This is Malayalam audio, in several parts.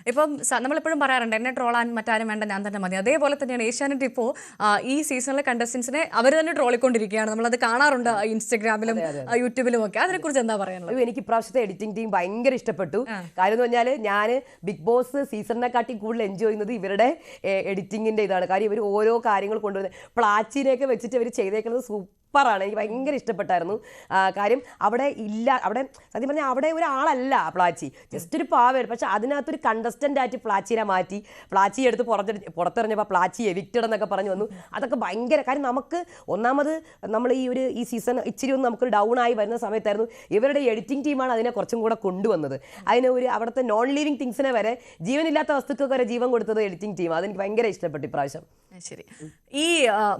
ഇപ്പം നമ്മളെപ്പോഴും പറയാറുണ്ട് എന്നെ ട്രോളാൻ മറ്റാരും വേണ്ട ഞാൻ തന്നെ മതി. അതേപോലെ തന്നെയാണ് ഏഷ്യാനെറ്റ് ഇപ്പോൾ ഈ സീസണിലെ കണ്ടസ്റ്റൻസിനെ അവർ തന്നെ ട്രോളിക്കൊണ്ടിരിക്കുകയാണ്. നമ്മളത് കാണാറുണ്ട് ഇൻസ്റ്റഗ്രാമിലും യൂട്യൂബിലും ഒക്കെ. അതിനെക്കുറിച്ച് എന്താ പറയാനുള്ളത്? എനിക്ക് ഇപ്രാവശ്യത്തെ എഡിറ്റിംഗ് ടീം ഭയങ്കര ഇഷ്ടപ്പെട്ടു. കാര്യം എന്ന് പറഞ്ഞാൽ ഞാൻ ബിഗ് ബോസ് സീസണിനെക്കാട്ടി കൂടുതൽ എൻജോയ് ചെയ്യുന്നത് ഇവരുടെ എഡിറ്റിങ്ങിന്റെ ഇതാണ്. കാര്യം ഇവർ ഓരോ കാര്യങ്ങൾ കൊണ്ടുവരുന്നത് പ്ലാച്ചിനെയൊക്കെ വെച്ചിട്ട് ഇവർ ചെയ്തേക്കുന്നത് സൂപ്പറാണ്. എനിക്ക് ഭയങ്കര ഇഷ്ടപ്പെട്ടായിരുന്നു. കാര്യം അവിടെ സത്യം പറഞ്ഞാൽ അവിടെ ഒരാളല്ല പ്ലാച്ചി, ജസ്റ്റ് ഒരു പാവയാണ്. പക്ഷെ അതിനകത്തൊരു കണ്ടസ്റ്റന്റ് ആയിട്ട് പ്ലാച്ചിനെ മാറ്റി പ്ലാച്ചി എടുത്ത് പുറത്തെറിഞ്ഞപ്പോൾ പ്ലാച്ചി എവിക്റ്റഡ് എന്നൊക്കെ പറഞ്ഞു വന്നു. അതൊക്കെ ഭയങ്കര കാര്യം. നമുക്ക് ഒന്നാമത് നമ്മൾ ഈ സീസൺ ഇച്ചിരി ഒന്ന് നമുക്ക് ഡൗൺ ആയി വരുന്ന സമയത്തായിരുന്നു ഇവരുടെ എഡിറ്റിംഗ് ടീമാണ് അതിനെ കുറച്ചും കൂടെ കൊണ്ടുവന്നത്. അതിന് അവിടുത്തെ നോൺ ലിവിങ് തിങ്സിനെ വരെ, ജീവനില്ലാത്ത വസ്തുക്കൾക്ക് വരെ ജീവൻ കൊടുത്തത് എഡിറ്റിംഗ് ടീം. അതെനിക്ക് ഭയങ്കര ഇഷ്ടപ്പെട്ടു ഇപ്രാവശ്യം. ശരി, ഈ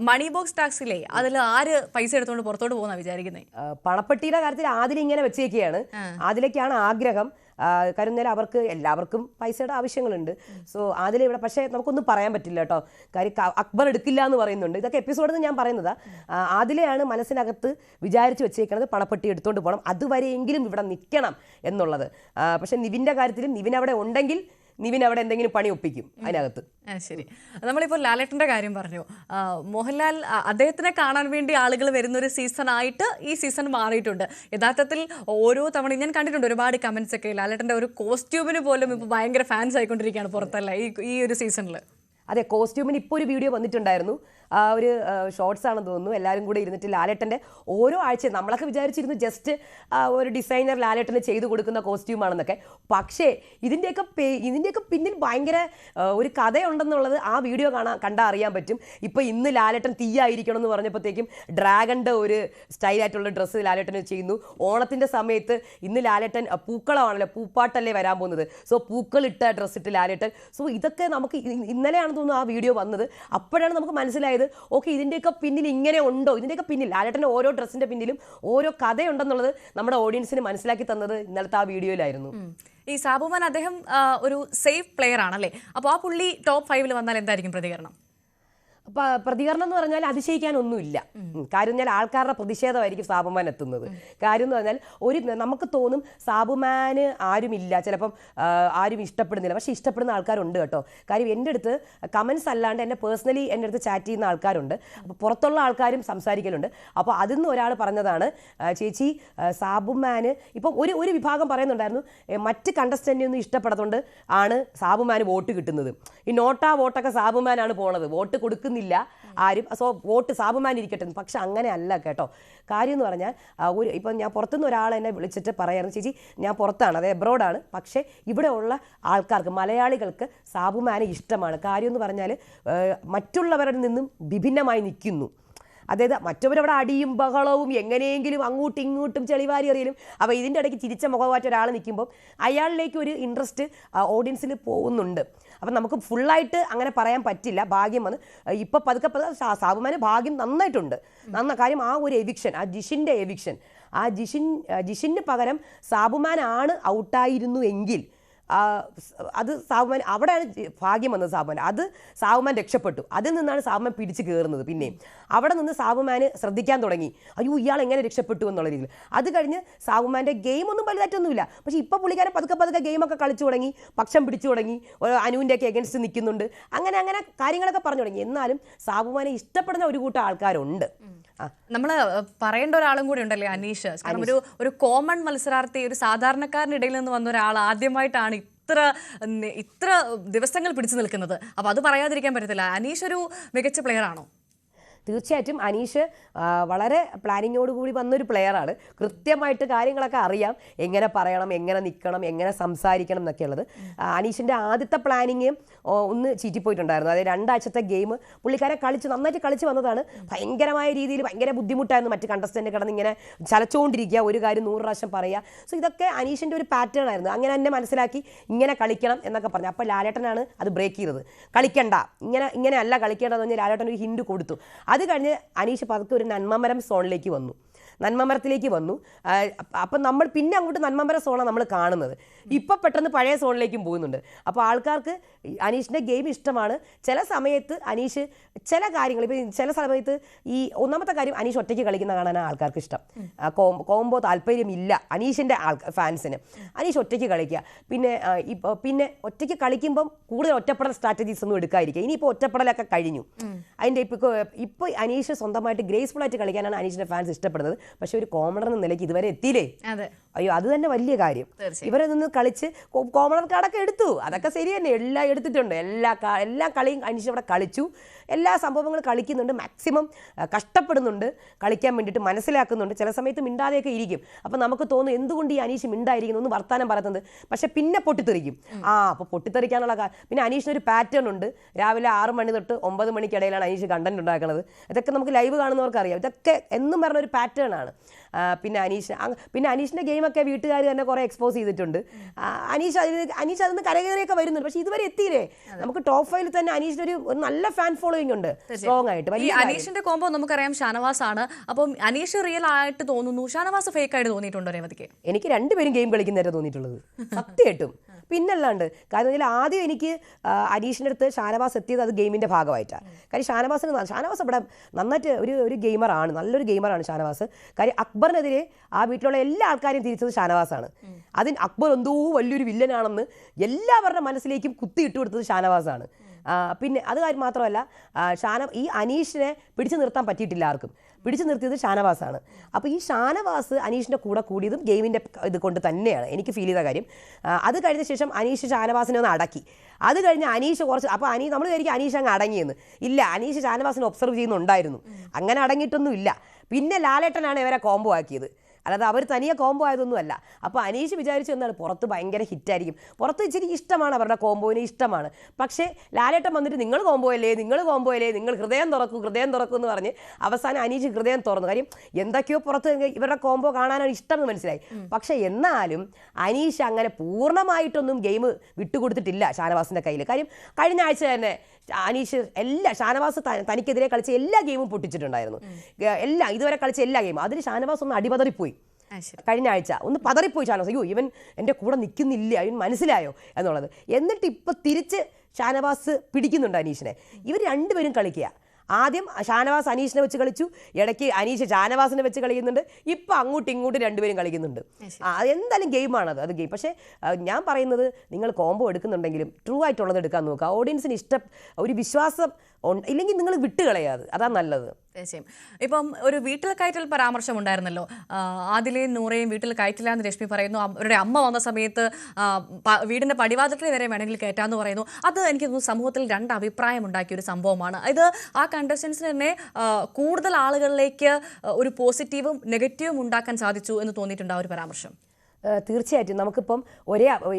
മണി ബോക്സ് ടാക്സിലെ അതിൽ ആര് പൈസ എടുത്തുകൊണ്ട് പുറത്തോട്ട് പോകുന്ന വിചാരിക്കുന്നത്? പണപ്പെട്ടിയുടെ കാര്യത്തിൽ ആദ്യം ഇങ്ങനെ വെച്ചേക്കുകയാണ്. അതിലേക്കാണ് ആഗ്രഹം. കാര്യം നേരം എല്ലാവർക്കും പൈസയുടെ ആവശ്യങ്ങളുണ്ട്. സോ ഇവിടെ പക്ഷേ നമുക്കൊന്നും പറയാൻ പറ്റില്ല കേട്ടോ. കാര്യം അക്ബർ എടുക്കില്ല എന്ന് പറയുന്നുണ്ട്. ഇതൊക്കെ എപ്പിസോഡിൽ നിന്ന് ഞാൻ പറയുന്നതാ. അതിലെയാണ് മനസ്സിനകത്ത് വിചാരിച്ച് വെച്ചേക്കുന്നത് പണപ്പെട്ടി എടുത്തുകൊണ്ട് പോകണം, അതുവരെയെങ്കിലും ഇവിടെ നിൽക്കണം എന്നുള്ളത്. പക്ഷെ നിവിൻ്റെ കാര്യത്തിലും നിവിൻ അവിടെ ഉണ്ടെങ്കിൽ നിവിൻ അവിടെ എന്തെങ്കിലും പണി ഒപ്പിക്കും അതിനകത്ത്. ശരി, നമ്മളിപ്പോൾ ലാലേട്ടൻ്റെ കാര്യം പറഞ്ഞു. മോഹൻലാൽ അദ്ദേഹത്തിനെ കാണാൻ വേണ്ടി ആളുകൾ വരുന്നൊരു സീസണായിട്ട് ഈ സീസൺ മാറിയിട്ടുണ്ട്. യഥാർത്ഥത്തിൽ ഓരോ തവണയും ഞാൻ കണ്ടിട്ടുണ്ട് ഒരുപാട് കമൻസ് ഒക്കെ. ലാലേട്ടൻ്റെ ഒരു കോസ്റ്റ്യൂമിന് പോലും ഇപ്പോൾ ഭയങ്കര ഫാൻസ് ആയിക്കൊണ്ടിരിക്കുകയാണ് പുറത്തല്ല ഈ ഒരു സീസണിൽ. അതെ, കോസ്റ്റ്യൂമിന് ഇപ്പോൾ ഒരു വീഡിയോ വന്നിട്ടുണ്ടായിരുന്നു. ഒരു ഷോർട്സ് ആണെന്ന് തോന്നുന്നു. എല്ലാവരും കൂടെ ഇരുന്നിട്ട് ലാലേട്ടൻ്റെ ഓരോ ആഴ്ച നമ്മളൊക്കെ വിചാരിച്ചിരുന്നു ജസ്റ്റ് ഒരു ഡിസൈനർ ലാലേട്ടന് ചെയ്തു കൊടുക്കുന്ന കോസ്റ്റ്യൂമാണെന്നൊക്കെ. പക്ഷേ ഇതിൻ്റെയൊക്കെ പിന്നിൽ ഭയങ്കര ഒരു കഥയുണ്ടെന്നുള്ളത് ആ വീഡിയോ കണ്ടാൽ അറിയാൻ പറ്റും. ഇപ്പോൾ ഇന്ന് ലാലേട്ടൻ തീയായിരിക്കണം എന്ന് പറഞ്ഞപ്പോഴത്തേക്കും ഡ്രാഗണിൻ്റെ ഒരു സ്റ്റൈലായിട്ടുള്ള ഡ്രസ്സ് ലാലേട്ടന് ചെയ്യുന്നു. ഓണത്തിൻ്റെ സമയത്ത് ഇന്ന് ലാലേട്ടൻ പൂക്കളമാണല്ലോ, പൂപ്പാട്ടല്ലേ വരാൻ പോകുന്നത്. സോ പൂക്കളിട്ട ഡ്രസ്സ് ഇട്ട് ലാലേട്ടൻ. സോ ഇതൊക്കെ നമുക്ക് ഇന്നലെയാണ് തോന്നുന്നു ആ വീഡിയോ വന്നത്. അപ്പോഴാണ് നമുക്ക് മനസ്സിലായത് ഓക്കെ ഇതിൻ്റെയൊക്കെ പിന്നിൽ ഇങ്ങനെ ഉണ്ടോ, ഇതിൻ്റെയൊക്കെ പിന്നിൽ ലാലേട്ടൻ്റെ ഓരോ ഡ്രസ്സിൻ്റെ പിന്നിലും ഓരോ കഥയുണ്ടെന്നുള്ളത് നമ്മുടെ ഓഡിയൻസിന് മനസ്സിലാക്കി തന്നത് ഇന്നലത്തെ ആ വീഡിയോയിലായിരുന്നു. ഈ സാബുമാൻ അദ്ദേഹം ഒരു സേഫ് പ്ലെയർ ആണല്ലേ. അപ്പോൾ ആ പുള്ളി ടോപ്പ് 5 വന്നാൽ എന്തായിരിക്കും പ്രതികരണം? പ്രതികരണം എന്ന് പറഞ്ഞാൽ അതിശയിക്കാനൊന്നുമില്ല. കാര്യം പറഞ്ഞാൽ ആൾക്കാരുടെ പ്രതിഷേധമായിരിക്കും സാബുമാൻ എത്തുന്നത്. കാര്യം എന്ന് പറഞ്ഞാൽ നമുക്ക് തോന്നും സാബുമാന് ആരുമില്ല, ചിലപ്പം ആരും ഇഷ്ടപ്പെടുന്നില്ല. പക്ഷേ ഇഷ്ടപ്പെടുന്ന ആൾക്കാരുണ്ട് കേട്ടോ. കാര്യം എൻ്റെ അടുത്ത് കമൻസ് അല്ലാണ്ട് എന്നെ പേഴ്സണലി എൻ്റെ അടുത്ത് ചാറ്റ് ചെയ്യുന്ന ആൾക്കാരുണ്ട്. അപ്പോൾ പുറത്തുള്ള ആൾക്കാരും സംസാരിക്കലുണ്ട്. അപ്പോൾ അതിൽ നിന്ന് ഒരാൾ പറഞ്ഞതാണ്, ചേച്ചി സാബുമാന് ഇപ്പം ഒരു വിഭാഗം പറയുന്നുണ്ടായിരുന്നു മറ്റ് കണ്ടസ്റ്റൻ്റിനൊന്നും ഇഷ്ടപ്പെടാത്തതുകൊണ്ട് ആണ് സാബുമാന് വോട്ട് കിട്ടുന്നത്. ഈ വോട്ടൊക്കെ സാബുമാനാണ് പോണത്, വോട്ട് കൊടുക്കുന്നില്ല ആരും. സോ വോട്ട് സാബുമാൻ ഇരിക്കട്ടെ. പക്ഷെ അങ്ങനെ അല്ല കേട്ടോ. കാര്യം എന്ന് പറഞ്ഞാൽ ഇപ്പം ഞാൻ പുറത്തുനിന്ന് ഒരാൾ എന്നെ വിളിച്ചിട്ട് പറയായിരുന്നു, ചേച്ചി ഞാൻ പുറത്താണ്, അതായത് എബ്രോഡാണ്, പക്ഷേ ഇവിടെ ഉള്ള ആൾക്കാർക്ക് മലയാളികൾക്ക് സാബുമാനെ ഇഷ്ടമാണ്. കാര്യം എന്ന് പറഞ്ഞാൽ മറ്റുള്ളവരിൽ നിന്നും വിഭിന്നമായി നിൽക്കുന്നു. അതായത് മറ്റവരവിടെ അടിയും ബഹളവും എങ്ങനെയെങ്കിലും അങ്ങോട്ടും ഇങ്ങോട്ടും ചെളിവാരി എറിയലും. അപ്പോൾ ഇതിൻ്റെ ഇടയ്ക്ക് ചിരിച്ച മുഖമാറ്റ ഒരാൾ നിൽക്കുമ്പോൾ അയാളിലേക്ക് ഒരു ഇൻട്രസ്റ്റ് ഓഡിയൻസിൽ പോകുന്നുണ്ട്. അപ്പം നമുക്ക് ഫുള്ളായിട്ട് അങ്ങനെ പറയാൻ പറ്റില്ല. ഭാഗ്യം വന്ന് ഇപ്പോൾ പതുക്കെ സാബുമാന് ഭാഗ്യം നന്നായിട്ടുണ്ട്. കാര്യം ആ ഒരു എവിക്ഷൻ, ആ ജിഷിൻ്റെ എവിക്ഷൻ, ആ ജിഷിന് പകരം സാബുമാനാണ് ഔട്ടായിരുന്നു എങ്കിൽ അത് സാബുമാൻ അവിടെയാണ് ഭാഗ്യം വന്നത്. സാബുമാൻ രക്ഷപ്പെട്ടു. അതിൽ നിന്നാണ് സാബുമാൻ പിടിച്ച് കയറുന്നത്. പിന്നെയും അവിടെ നിന്ന് സാബുമാന് ശ്രദ്ധിക്കാൻ തുടങ്ങി, അയ്യോ ഇയാൾ എങ്ങനെ രക്ഷപ്പെട്ടു എന്നുള്ള രീതിയിൽ. അത് കഴിഞ്ഞ് സാബുമാൻ്റെ ഗെയിമൊന്നും വലുതായിട്ടൊന്നുമില്ല. പക്ഷേ ഇപ്പോൾ പുള്ളിക്കാരൻ പതുക്കെ ഗെയിമൊക്കെ കളിച്ചു തുടങ്ങി, പക്ഷം പിടിച്ചു തുടങ്ങി, അനുവിൻ്റെയൊക്കെ എഗൻസ്റ്റ് നിൽക്കുന്നുണ്ട്. അങ്ങനെ കാര്യങ്ങളൊക്കെ പറഞ്ഞു തുടങ്ങി. എന്നാലും സാബുമാനെ ഇഷ്ടപ്പെടുന്ന ഒരു കൂട്ടം ആൾക്കാരുണ്ട്. നമ്മൾ പറയേണ്ട ഒരാളും കൂടി ഉണ്ടല്ലേ, അനീഷ്. കാരണം ഒരു കോമൺ മത്സരാർത്ഥി, ഒരു സാധാരണക്കാരനിടയിൽ നിന്ന് വന്ന ഒരാൾ ആദ്യമായിട്ടാണ് ഇത്ര ദിവസങ്ങൾ പിടിച്ചു നിൽക്കുന്നത്. അപ്പോൾ അത് പറയാതിരിക്കാൻ പറ്റത്തില്ല. അനീഷ് ഒരു മികച്ച പ്ലെയർ ആണോ? തീർച്ചയായിട്ടും അനീഷ് വളരെ പ്ലാനിങ്ങോടുകൂടി വന്നൊരു പ്ലെയറാണ്. കൃത്യമായിട്ട് കാര്യങ്ങളൊക്കെ അറിയാം, എങ്ങനെ പറയണം, എങ്ങനെ നിൽക്കണം, എങ്ങനെ സംസാരിക്കണം എന്നൊക്കെ ഉള്ളത്. അനീഷിൻ്റെ ആദ്യത്തെ പ്ലാനിങ് ഒന്ന് ചീറ്റിപ്പോയിട്ടുണ്ടായിരുന്നു. അതായത് 2 ആഴ്ചത്തെ ഗെയിം പുള്ളിക്കാരെ നന്നായിട്ട് കളിച്ച് വന്നതാണ്. ഭയങ്കരമായ രീതിയിൽ ഭയങ്കര ബുദ്ധിമുട്ടായിരുന്നു. മറ്റ് കണ്ടസ്റ്റൻ്റ് കിടന്ന് ഇങ്ങനെ ചലച്ചുകൊണ്ടിരിക്കുക, ഒരു കാര്യം 100 പ്രാവശ്യം പറയുക. സോ ഇതൊക്കെ അനീഷിൻ്റെ ഒരു പാറ്റേൺ ആയിരുന്നു. അങ്ങനെ തന്നെ മനസ്സിലാക്കി ഇങ്ങനെ കളിക്കണം എന്നൊക്കെ പറഞ്ഞു. അപ്പോൾ ലാലേട്ടനാണ് അത് ബ്രേക്ക് ചെയ്തത്. കളിക്കണ്ട, ഇങ്ങനെ അല്ല കളിക്കേണ്ടതെന്ന് പറഞ്ഞാൽ ലാലേട്ടൻ ഒരു ഹിൻഡ് കൊടുത്തു. അത് കഴിഞ്ഞ് അനീഷ് പതുക്കെ ഒരു നന്മമരം സോണിലേക്ക് വന്നു. നന്മമരത്തിലേക്ക് വന്നു. അപ്പം നമ്മൾ പിന്നെ അങ്ങോട്ട് നന്മമര സോണാണ് നമ്മൾ കാണുന്നത്. ഇപ്പം പെട്ടെന്ന് പഴയ സോണിലേക്കും പോകുന്നുണ്ട്. അപ്പോൾ ആൾക്കാർക്ക് അനീഷിൻ്റെ ഗെയിം ഇഷ്ടമാണ്. ചില സമയത്ത് അനീഷ് ചില കാര്യങ്ങൾ, ഇപ്പം ചില സമയത്ത് ഈ ഒന്നാമത്തെ കാര്യം അനീഷ് ഒറ്റയ്ക്ക് കളിക്കുന്ന കാണാനാണ് ആൾക്കാർക്ക് ഇഷ്ടം. കോംബോ താല്പര്യമില്ല അനീഷിൻ്റെ ഫാൻസിന്. അനീഷ് ഒറ്റയ്ക്ക് കളിക്കുക. പിന്നെ ഒറ്റയ്ക്ക് കളിക്കുമ്പം കൂടുതൽ ഒറ്റപ്പെടൽ സ്ട്രാറ്റജീസ് ഒന്നും എടുക്കാതിരിക്കുക. ഇനിയിപ്പോൾ ഒറ്റപ്പെടലൊക്കെ കഴിഞ്ഞു. അതിൻ്റെ ഇപ്പോൾ അനീഷ് സ്വന്തമായിട്ട് ഗ്രേസ്ഫുൾ ആയിട്ട് കളിക്കാനാണ് അനീഷിൻ്റെ ഫാൻസ് ഇഷ്ടപ്പെടുന്നത്. പക്ഷെ ഒരു കോമണർ എന്ന നിലയ്ക്ക് ഇതുവരെ എത്തിയില്ലേ? അയ്യോ, അത് തന്നെ വലിയ കാര്യം. ഇവരെ നിന്ന് കളിച്ച് കോമണർ കാർഡൊക്കെ എടുത്തു, അതൊക്കെ ശരി തന്നെ, എല്ലാം എടുത്തിട്ടുണ്ട്. എല്ലാ കളിയും അനീഷ് അവിടെ കളിച്ചു. എല്ലാ സംഭവങ്ങളും കളിക്കുന്നുണ്ട്, മാക്സിമം കഷ്ടപ്പെടുന്നുണ്ട് കളിക്കാൻ വേണ്ടിയിട്ട്, മനസ്സിലാക്കുന്നുണ്ട്. ചില സമയത്ത് മിണ്ടാതെയൊക്കെ ഇരിക്കും. അപ്പം നമുക്ക് തോന്നും എന്തുകൊണ്ട് ഈ അനീഷ് മിണ്ടായിരിക്കുന്നു എന്ന് വർത്താനം പറയുന്നത്. പക്ഷെ പിന്നെ പൊട്ടിത്തെറിക്കും. അപ്പോൾ പൊട്ടിത്തെറിക്കാനുള്ള പിന്നെ അനീഷിനൊരു പാറ്റേൺ ഉണ്ട്. രാവിലെ 6 മണി തൊട്ട് 9 മണിക്കിടയിലാണ് അനീഷ് കണ്ടന്റ് ഉണ്ടാക്കുന്നത്. ഇതൊക്കെ നമുക്ക് ലൈവ് കാണുന്നവർക്ക് അറിയാം. ഇതൊക്കെ എന്നും പറഞ്ഞ ഒരു പാറ്റേൺ ആണ്. പിന്നെ അനീഷിൻ്റെ ഗെയിമൊക്കെ വീട്ടുകാർ തന്നെ കുറേ എക്സ്പോസ് ചെയ്തിട്ടുണ്ട്. അനീഷ് അതിന് കരകയറിയൊക്കെ വരുന്നുണ്ട്. പക്ഷെ ഇതുവരെ എത്തിയില്ലേ? നമുക്ക് ടോപ്പ് 5 തന്നെ അനീഷിനൊരു നല്ല ഫാൻ ഫോളോയിങ് ഉണ്ട്, സ്ട്രോങ് ആയിട്ട്. അനീഷിന്റെ കോംബോ നമുക്കറിയാം ഷാനവാസ് ആണ്. അപ്പം അനീഷ് റിയൽ ആയിട്ട് തോന്നുന്നു, ഷാനവാസ് ഫേക്ക് ആയിട്ട് തോന്നിയിട്ടുണ്ടോ രേവതിക്ക്? എനിക്ക് രണ്ടുപേരും ഗെയിം കളിക്കുന്നവരെ തോന്നിയിട്ടുള്ളത്, സത്യമായിട്ടും. പിന്നല്ലാണ്ട് കാരണം ആദ്യം എനിക്ക് അനീഷിൻ്റെ അടുത്ത് ഷാനവാസ് എത്തിയത് അത് ഗെയിമിൻ്റെ ഭാഗമായിട്ടാണ്. കാര്യം ഷാനവാസ് ഇവിടെ നന്നായിട്ട് ഒരു ഗെയിമറാണ്, നല്ലൊരു ഗെയിമറാണ് ഷാനവാസ്. കാര്യം അക്ബറിനെതിരെ ആ വീട്ടിലുള്ള എല്ലാ ആൾക്കാരെയും തിരിച്ചത് ഷാനവാസാണ്. അതിന് അക്ബർ എന്തോ വലിയൊരു വില്ലനാണെന്ന് എല്ലാവരുടെ മനസ്സിലേക്കും കുത്തിയിട്ട് കൊടുത്തത് ഷാനവാസാണ്. പിന്നെ അത് കാര്യം മാത്രമല്ല, ഈ അനീഷിനെ പിടിച്ചു നിർത്താൻ പറ്റിയിട്ടില്ല ആർക്കും. പിടിച്ചു നിർത്തിയത് ഷാനവാസാണ്. അപ്പോൾ ഈ ഷാനവാസ് അനീഷിൻ്റെ കൂടെ കൂടിയതും ഗെയിമിൻ്റെ ഇത് കൊണ്ട് തന്നെയാണ് എനിക്ക് ഫീൽ ചെയ്ത കാര്യം. അത് കഴിഞ്ഞ ശേഷം അനീഷ് ഷാനവാസിനെ ഒന്ന് അടക്കി. അത് കഴിഞ്ഞ് അനീഷ് കുറച്ച്, അപ്പോൾ നമ്മൾ വിചാരിക്കും അനീഷ് അങ്ങ് അടങ്ങിയെന്ന്. ഇല്ല, അനീഷ് ഷാനവാസിനെ ഒബ്സർവ് ചെയ്യുന്നുണ്ടായിരുന്നു. അങ്ങനെ അടങ്ങിയിട്ടൊന്നും ഇല്ല. പിന്നെ ലാലേട്ടനാണ് ഇവരെ കോംബോ ആക്കിയത്, അല്ലാതെ അവർ തനിയെ കോംബോ ആയതൊന്നുമല്ല. അപ്പോൾ അനീഷ് വിചാരിച്ചു എന്താണ്, പുറത്ത് ഭയങ്കര ഹിറ്റായിരിക്കും, പുറത്ത് ഇച്ചിരി ഇഷ്ടമാണ്, അവരുടെ കോംബോയിന് ഇഷ്ടമാണ്. പക്ഷേ ലാലേട്ടൻ വന്നിട്ട് നിങ്ങൾ കോംബോ അല്ലേ, നിങ്ങൾ ഹൃദയം തുറക്കൂ എന്ന് പറഞ്ഞ് അവസാനം അനീഷ് ഹൃദയം തുറന്നു. കാര്യം എന്തൊക്കെയോ പുറത്ത് ഇവരുടെ കോംബോ കാണാനാണ് ഇഷ്ടം എന്ന് മനസ്സിലായി. പക്ഷേ എന്നാലും അനീഷ് അങ്ങനെ പൂർണ്ണമായിട്ടൊന്നും ഗെയിം വിട്ടുകൊടുത്തിട്ടില്ല ഷാനവാസിൻ്റെ കയ്യിൽ. കാര്യം കഴിഞ്ഞ ആഴ്ച തന്നെ അനീഷ് ഷാനവാസ് തനിക്കെതിരെ കളിച്ച എല്ലാ ഗെയിമും പൊട്ടിച്ചിട്ടുണ്ടായിരുന്നു. ഇതുവരെ കളിച്ച എല്ലാ ഗെയിമും. അതിന് ഷാനവാസ് ഒന്ന് അടിപതറിപ്പോയി. കഴിഞ്ഞ ആഴ്ച ഒന്ന് പതറിപ്പോയി ഷാനവാസ്. അയ്യോ, ഇവൻ എൻ്റെ കൂടെ നിൽക്കുന്നില്ല, ഇവൻ മനസ്സിലായോ എന്നുള്ളത്. എന്നിട്ട് ഇപ്പം തിരിച്ച് ഷാനവാസ് പിടിക്കുന്നുണ്ട് അനീഷിനെ. ഇവർ രണ്ടുപേരും കളിക്കുക. ആദ്യം ഷാനവാസ് അനീഷിനെ വെച്ച് കളിച്ചു, ഇടയ്ക്ക് അനീഷ് ഷാനവാസിനെ വെച്ച് കളിക്കുന്നുണ്ട്, ഇപ്പം അങ്ങോട്ടും രണ്ടുപേരും കളിക്കുന്നുണ്ട്. എന്തായാലും ഗെയിമാണത്, അത് ഗെയിം. പക്ഷേ ഞാൻ പറയുന്നത്, നിങ്ങൾ കോംബോ എടുക്കുന്നുണ്ടെങ്കിലും ട്രൂ ആയിട്ടുള്ളത് എടുക്കാൻ നോക്കുക. ഓഡിയൻസിന് ഒരു വിശ്വാസം ഇല്ലെങ്കിൽ നിങ്ങൾ വിട്ടുകളയാത്, അതാ നല്ലത്. തീർച്ചയായും. ഇപ്പം ഒരു വീട്ടിൽ കയറ്റൽ പരാമർശം ഉണ്ടായിരുന്നല്ലോ, ആദിലയും നൂറയും വീട്ടിൽ കയറ്റില്ല എന്ന് രശ്മി പറയുന്നു. അവരുടെ അമ്മ വന്ന സമയത്ത് വീടിൻ്റെ പടിവാതിൽ വരെ വേണമെങ്കിൽ കയറ്റാമെന്ന് പറയുന്നു. അത് എനിക്ക് തോന്നുന്നു സമൂഹത്തിൽ 2 അഭിപ്രായം ഉണ്ടാക്കിയ ഒരു സംഭവമാണ്. ഇത് ആ കണ്ടസ്റ്റൻസിന് തന്നെ കൂടുതൽ ആളുകളിലേക്ക് ഒരു പോസിറ്റീവും നെഗറ്റീവും ഉണ്ടാക്കാൻ സാധിച്ചു എന്ന് തോന്നിയിട്ടുണ്ട് ആ ഒരു പരാമർശം. തീർച്ചയായിട്ടും നമുക്കിപ്പം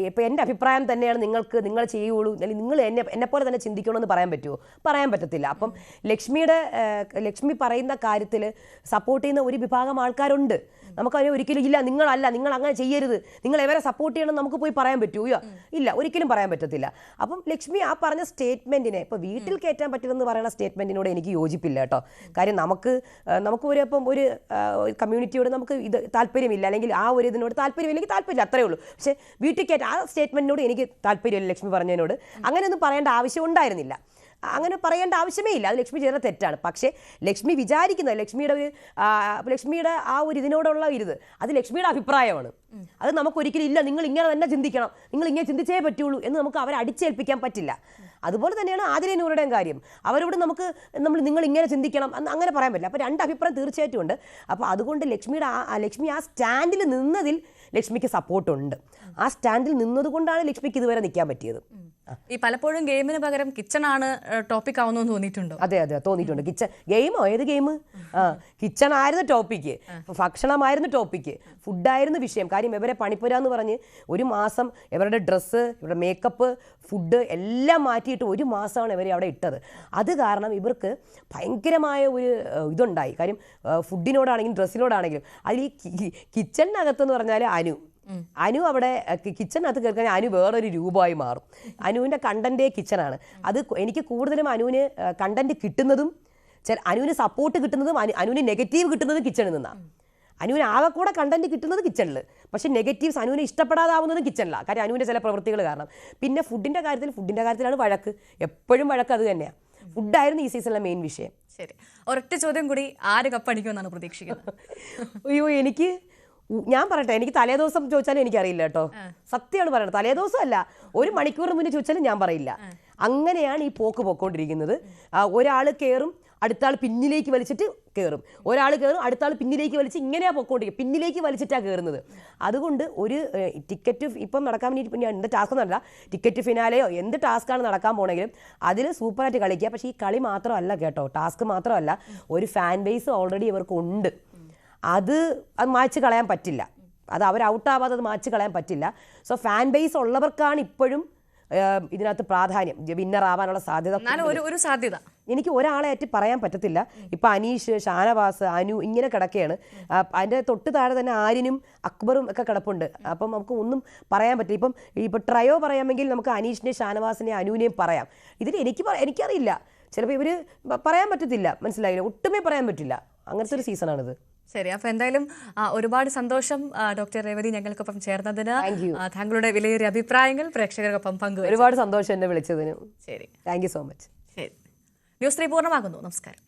ഇപ്പം എൻ്റെ അഭിപ്രായം തന്നെയാണ്, നിങ്ങൾ ചെയ്യുള്ളൂ, അല്ലെങ്കിൽ നിങ്ങൾ എന്നെപ്പോലെ തന്നെ ചിന്തിക്കണമെന്ന് പറയാൻ പറ്റുമോ? പറയാൻ പറ്റത്തില്ല. അപ്പം ലക്ഷ്മി പറയുന്ന കാര്യത്തിൽ സപ്പോർട്ട് ചെയ്യുന്ന ഒരു വിഭാഗം ആൾക്കാരുണ്ട്. നമുക്കതിന് ഒരിക്കലും ഇല്ല, നിങ്ങൾ അങ്ങനെ ചെയ്യരുത്, നിങ്ങൾ എവരെ സപ്പോർട്ട് ചെയ്യണം നമുക്ക് പോയി പറയാൻ പറ്റുമോ? ഇല്ല, ഒരിക്കലും പറയാൻ പറ്റത്തില്ല. അപ്പം ലക്ഷ്മി ആ പറഞ്ഞ സ്റ്റേറ്റ്മെൻറ്റിനെ, ഇപ്പോൾ വീട്ടിൽ കയറ്റാൻ പറ്റില്ലെന്ന് പറയുന്ന സ്റ്റേറ്റ്മെൻറ്റിനോട് എനിക്ക് യോജിപ്പില്ല കേട്ടോ. കാര്യം നമുക്ക് ഒരു കമ്മ്യൂണിറ്റിയോട് നമുക്ക് ഇത് താല്പര്യമില്ല, അല്ലെങ്കിൽ ആ ഒരു ഇതിനോട് താല്പര്യമില്ലെങ്കിൽ താല്പര്യമില്ല, അത്രയേ ഉള്ളൂ. പക്ഷേ വീട്ടിൽ കയറ്റാൻ ആ സ്റ്റേറ്റ്മെൻറ്റിനോട് എനിക്ക് താല്പര്യമില്ല. ലക്ഷ്മി പറഞ്ഞതിനോട് അങ്ങനെയൊന്നും പറയേണ്ട ആവശ്യം ഉണ്ടായിരുന്നില്ല. അങ്ങനെ പറയേണ്ട ആവശ്യമേ ഇല്ല. അത് ലക്ഷ്മി ചെയ്യുന്ന തെറ്റാണ്. പക്ഷേ ലക്ഷ്മി വിചാരിക്കുന്നത്, ലക്ഷ്മിയുടെ ആ ഒരു ഇതിനോടുള്ള അത് ലക്ഷ്മിയുടെ അഭിപ്രായമാണ്. അത് നമുക്കൊരിക്കലും ഇല്ല, നിങ്ങൾ ഇങ്ങനെ തന്നെ ചിന്തിക്കണം, നിങ്ങൾ ഇങ്ങനെ ചിന്തിച്ചേ പറ്റുള്ളൂ എന്ന് നമുക്ക് അവരെ അടിച്ചേൽപ്പിക്കാൻ പറ്റില്ല. അതുപോലെ തന്നെയാണ് ആദിലയും നൂറയുടെയും കാര്യം. അവരോട് നിങ്ങൾ ഇങ്ങനെ ചിന്തിക്കണം അങ്ങനെ പറയാൻ പറ്റില്ല. അപ്പോൾ 2 അഭിപ്രായം തീർച്ചയായിട്ടും ഉണ്ട്. അപ്പോൾ അതുകൊണ്ട് ലക്ഷ്മി ആ സ്റ്റാൻഡിൽ നിന്നതിൽ ലക്ഷ്മിക്ക് സപ്പോർട്ടുണ്ട്. ആ സ്റ്റാൻഡിൽ നിന്നതുകൊണ്ടാണ് ലക്ഷ്മിക്ക് ഇതുവരെ നിൽക്കാൻ പറ്റിയത്. ഈ പലപ്പോഴും ഗെയിമിന് പകരം കിച്ചണാണ് ടോപ്പിക് ആവുന്നതെന്ന് തോന്നിയിട്ടുണ്ടോ? അതെ തോന്നിയിട്ടുണ്ട്. ഗെയിമോ ഏത് ഗെയിം? കിച്ചൺ ആയിരുന്നു ടോപ്പിക്ക്, ഭക്ഷണമായിരുന്നു ടോപ്പിക്ക്, ഫുഡായിരുന്നു വിഷയം. കാര്യം ഇവരെ പണിപ്പുര എന്ന് പറഞ്ഞ് ഒരു മാസം ഇവരുടെ ഡ്രസ്സ്, ഇവരുടെ മേക്കപ്പ്, ഫുഡ് എല്ലാം മാറ്റിയിട്ട് ഒരു മാസമാണ് ഇവരെ അവിടെ ഇട്ടത്. അത് കാരണം ഇവർക്ക് ഭയങ്കരമായ ഒരു ഇതുണ്ടായി. കാര്യം ഫുഡിനോടാണെങ്കിലും ഡ്രസ്സിനോടാണെങ്കിലും. അതിൽ ഈ കിച്ചണിനകത്തെന്ന് പറഞ്ഞാൽ അനു അവിടെ കിച്ചണിനകത്ത് കേൾക്കാൻ അനു വേറൊരു രൂപമായി മാറും. അനുവിൻ്റെ കണ്ടൻറ്റേ കിച്ചണാണ്. അത് എനിക്ക് കൂടുതലും അനുവിന് കണ്ടൻറ്റ് കിട്ടുന്നതും അനുവിന് സപ്പോർട്ട് കിട്ടുന്നതും അനുവിന് നെഗറ്റീവ് കിട്ടുന്നതും കിച്ചണിൽ നിന്നാണ്. അനുവിന് ആകെ കൂടെ കണ്ടന്റ് കിട്ടുന്നത് കിച്ചണിൽ, പക്ഷെ നെഗറ്റീവ്സ് അനുവിനെ ഇഷ്ടപ്പെടാതാവുന്നത് കിച്ചണിലാണ്. കാര്യം അനുവിൻ്റെ ചില പ്രവൃത്തികൾ കാരണം. പിന്നെ ഫുഡിൻ്റെ കാര്യത്തിലാണ് വഴക്ക്, എപ്പോഴും വഴക്ക് അത് തന്നെയാണ്. ഫുഡായിരുന്നു ഈ സീസണിലെ മെയിൻ വിഷയം. ശരി, ഒരൊറ്റ ചോദ്യം കൂടി, ആര് കപ്പടിക്കുമെന്നാണ് പ്രതീക്ഷിക്കുന്നത്? അയ്യോ, ഞാൻ പറയട്ടെ, എനിക്ക് തലേദിവസം ചോദിച്ചാലും എനിക്കറിയില്ല കേട്ടോ, സത്യമാണ് പറയണത്. തലേദിവസം അല്ല, 1 മണിക്കൂർ മുന്നേ ചോദിച്ചാലും ഞാൻ പറയില്ല. അങ്ങനെയാണ് ഈ പോക്കൊണ്ടിരിക്കുന്നത്. ഒരാൾ കയറും, അടുത്ത ആൾ പിന്നിലേക്ക് വലിച്ചിട്ട് കയറും, ഒരാൾ കയറും, അടുത്ത ആൾ പിന്നിലേക്ക് വലിച്ച്, ഇങ്ങനെയാണ് പൊക്കോണ്ടിരിക്കുക, പിന്നിലേക്ക് വലിച്ചിട്ടാണ് കയറുന്നത്. അതുകൊണ്ട് ഒരു ടിക്കറ്റ് ഇപ്പം നടക്കാൻ വേണ്ടി പിന്നെ എന്ത് ടാസ്ക് എന്നല്ല, ടിക്കറ്റ് ഫിനാലെയോ എന്ത് ടാസ്ക്കാണ് നടക്കാൻ പോണെങ്കിലും അതിൽ സൂപ്പറായിട്ട് കളിക്കുക. പക്ഷേ ഈ കളി മാത്രമല്ല കേട്ടോ, ടാസ്ക് മാത്രമല്ല, ഒരു ഫാൻ ബേസ് ഓൾറെഡി ഇവർക്കുണ്ട്. അത് മാച്ച് കളയാൻ പറ്റില്ല, അത് അവർ ഔട്ടാവാതെ അത് മാച്ച് കളയാൻ പറ്റില്ല. സോ ഫാൻ ബേസ് ഉള്ളവർക്കാണ് ഇപ്പോഴും ഇതിനകത്ത് പ്രാധാന്യം, വിന്നർ ആവാനുള്ള സാധ്യത. ഒരു സാധ്യത എനിക്ക് ഒരാളെ ആയിട്ട് പറയാൻ പറ്റത്തില്ല. ഇപ്പം അനീഷ്, ഷാനവാസ്, അനു ഇങ്ങനെ കിടക്കുകയാണ്. അതിൻ്റെ തൊട്ട് താഴെ തന്നെ ആര്യനും അക്ബറും ഒക്കെ കിടപ്പുണ്ട്. അപ്പം നമുക്ക് ഒന്നും പറയാൻ പറ്റില്ല. ഇപ്പം ട്രയോ പറയാമെങ്കിൽ നമുക്ക് അനീഷിനെ, ഷാനവാസിനെ, അനുവിനെയും പറയാം. ഇതിൽ എനിക്കറിയില്ല, ചിലപ്പോൾ ഇവർ പറയാൻ പറ്റത്തില്ല, മനസ്സിലായില്ല, ഒട്ടുമേ പറയാൻ പറ്റില്ല. അങ്ങനത്തെ ഒരു സീസണാണിത്. ശരി, അപ്പോൾ എന്തായാലും ഒരുപാട് സന്തോഷം ഡോക്ടർ രേവതി ഞങ്ങൾക്കൊപ്പം ചേർന്നതിന്. താങ്കളുടെ വിലയേറിയ അഭിപ്രായങ്ങൾ പ്രേക്ഷകർക്കൊപ്പം പങ്കുവച്ചു. ഒരുപാട് സന്തോഷം എന്നെ വിളിച്ചതിന്. ശരി, താങ്ക് യു സോ മച്ച്. ശരി, ന്യൂസ് 3 പൂർണ്ണമാകുന്നു. നമസ്കാരം.